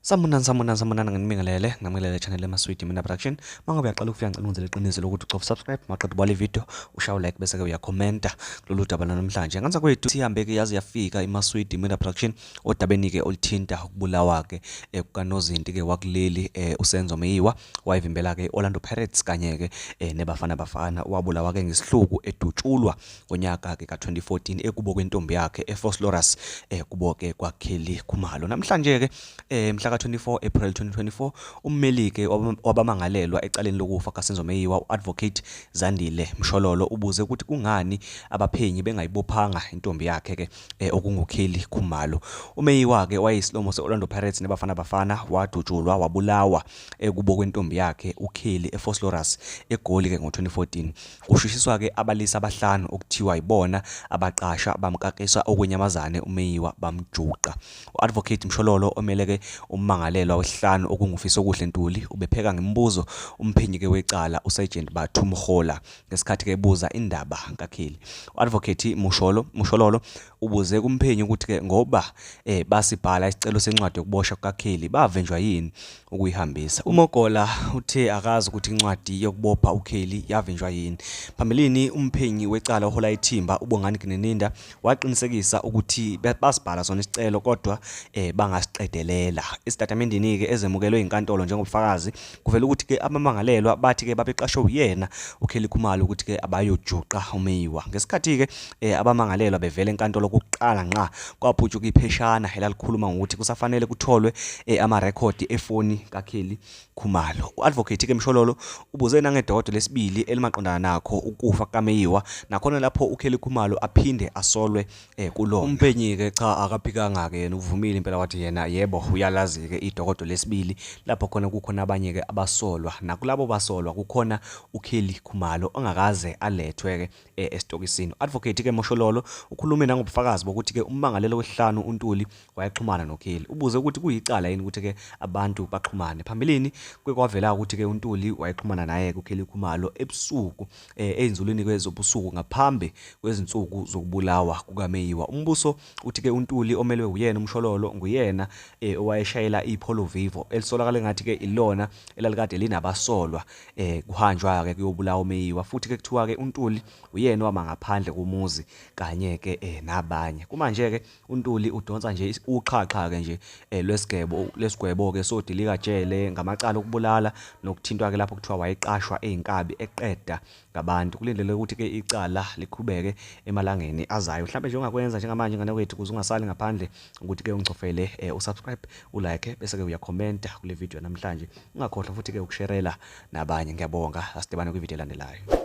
Sambonani nginibingelele channel eMaswidi Mina Production. Mangabe uyaqala ukufika ngicela ungenzele iqiniso lokuthi ucofa subscribe, maqedwe ubale video, ushaye like bese ke uyakhomenta kulolu daba namhlanje. Nganza kwethu sihambe ke yazi yafika eMaswidi Mina Production odabeni ke olithinta ukubulawa ke kukaNozinti ke wakuleli uSenzo Meyiwa wayivimbela ke Orlando Pirates kanye ke neBafana wabulawa ke ngesihluku edutshulwa ngonyaka ke ka2014 ekubo kwentombi yakhe eFosloras kubo ke kwaKelly Khumalo. Namhlanje ke mhla ka24 April 2024 ummelike wabamangalelwa ecaleni lokufa kaSenzo Meyiwa uAdvocate Zandile Mshololo ubuze ukuthi kungani abaphenyi bengayibophanga intombi yakhe ke okunguKelly Khumalo. uMeyiwa ke wayisilomo seOrlando Pirates neBafana wadutshulwa wabulawa kubo kwentombi yakhe uKelly eFosloras eGoli ke ngo2014. Kushishiswa ke abalisa abahlanu okuthiwa ibona abaqasha bamkakisa okwenyamazane uMeyiwa bamjuqa. uAdvocate Mshololo omele ke ummangalelwa wesihlanu okungufiso kuhle Ntuli ubepheka ngemibuzo umphenyi ke wecala uSergeant Bathu Mkhola ngesikhathi ke ebuza indaba kaKelly. uAdvocate Mshololo ubuze kumphenyi ukuthi ke ngoba basibhala isicelo sencwadi yokuboshwa kaKelly bavenjwa yini ukuyihambisa. uMogola uthe akazi ukuthi incwadi yokubopha uKelly yavenjwa yini. Phambilini umphenyi wecala uHola Ithimba uBongani Gineninda waqinisekisa ukuthi basibhala sona isicelo kodwa bangasiqedelela. Isitatimendini ke ezemukelwe inkantolo njengobufakazi kuvela ukuthi ke abamangalelwa bathi ke babeqashwe uyena uKelly Khumalo ukuthi ke abayojuqa uMeyiwa. Ngesikhathi ke abamangalelwa bevela enkantolo kokuqala nqa kwaphutshuka ipheshana elalikhuluma ngokuthi kusafanele kutholwe amarekhodi efoni kaKelly Khumalo. uAdvocate ke Mshololo ubuze nangedokodo lesibili elimaqondana nakho ukufa kaMeyiwa nakhona lapho uKelly Khumalo aphinde asolwe kulo. Umphenyi ke cha akaphikanga ke yena uvumile impela wathi yena yebo uyalazi ke idokodo lesibili lapho khona kukhona abanye ke abasolwa nakulabo basolwa kukhona uKelly Khumalo ongakaze alethwe ke esitokisini. Advocate ke Mshololo ukhulume nangobufakazi bokuthi ke ummangalelo wesihlanu uNtuli wayaxhumana noKelly. Ubuze ukuthi kuyicala yini ukuthi ke abantu baxhumane. Phambilini kwavela ukuthi ke uNtuli wayexhumana naye uKelly Khumalo ebusuku einzulwini kwezobusuku ngaphambi kwezinsuku zokubulawa kukaMeyiwa. Umbuso uthi ke uNtuli omelwe uyena uMshololo nguyena owayeshayela iPolo Vivo elisolakala ngathi ke ilona elalikade linabasolwa kuhanjwa ke kuyobulawa uMeyiwa futhi ke kuthiwa ke uNtuli uyena wama ngaphandle komuzi kanye ke nabanye. Kumanje ke uNtuli udonsa nje uqhaqha ke nje lesigwebo ke sodilika jele ngamacala okubulala nokuthintwa ke lapho kuthiwa wayeqashwa einkabi eqeda ngabantu. Kulindeleke ukuthi ke icala liqhubeke emalangeni azayo. Mhlawumbe nje ongakwenza njengamanje ngane kwethu kuze ungasali ngaphandle ukuthi ke ungicofele usubscribe ulike bese ke uyakhomenta kule video namhlanje. Ungakhohlwa futhi ke ukusharela nabanye. Ngiyabonga, asidibane kwivideo elandelayo.